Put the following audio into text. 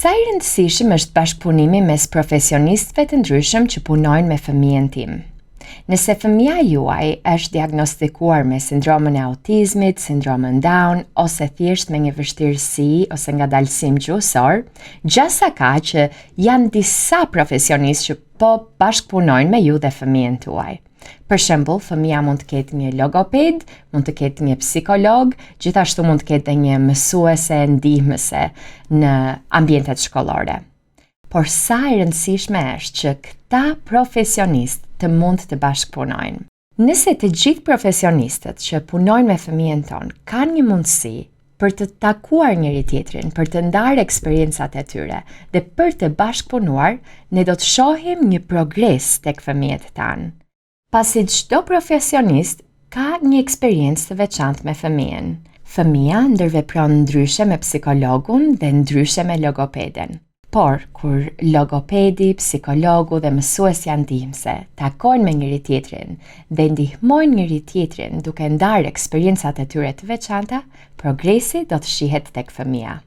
Sa i rëndësishëm është bashkëpunimi mes profesionistëve të ndryshëm që punojnë me fëmijën tim? Nëse fëmija juaj është diagnostikuar me sindromën e autizmit, sindromën Down, ose thjesht me një vështirësi ose ngadalësim gjuhësor, gjasa ka që janë disa profesionistë që po bashkëpunojnë me ju dhe fëmijën tuaj. Për shembull, fëmija mund të ketë një logoped, mund të ketë një psikolog, gjithashtu mund të ketë një mësuese ndihmëse në ambientet shkollore. Por sa e rëndësishme është që këta profesionistë të mund të bashkëpunojnë. Nëse të gjithë profesionistët që punojnë me fëmijën tonë kanë një mundësi për të takuar njëri tjetrin, për të ndarë eksperiencat e tyre dhe për të bashkëpunuar, ne do të shohim një progres tek fëmijët tanë. Pasi çdo profesionist ka një eksperiencë të veçantë me fëmijën. Fëmija ndërvepron ndryshe me psikologun dhe ndryshe me logopeden. Por, kur logopedi, psikologu dhe mësuesja ndihmëse takojnë me njëri tjetrin dhe ndihmojnë njëri tjetrin duke ndarë eksperiencat e tyre të veçanta, progresi do të shihet tek fëmija.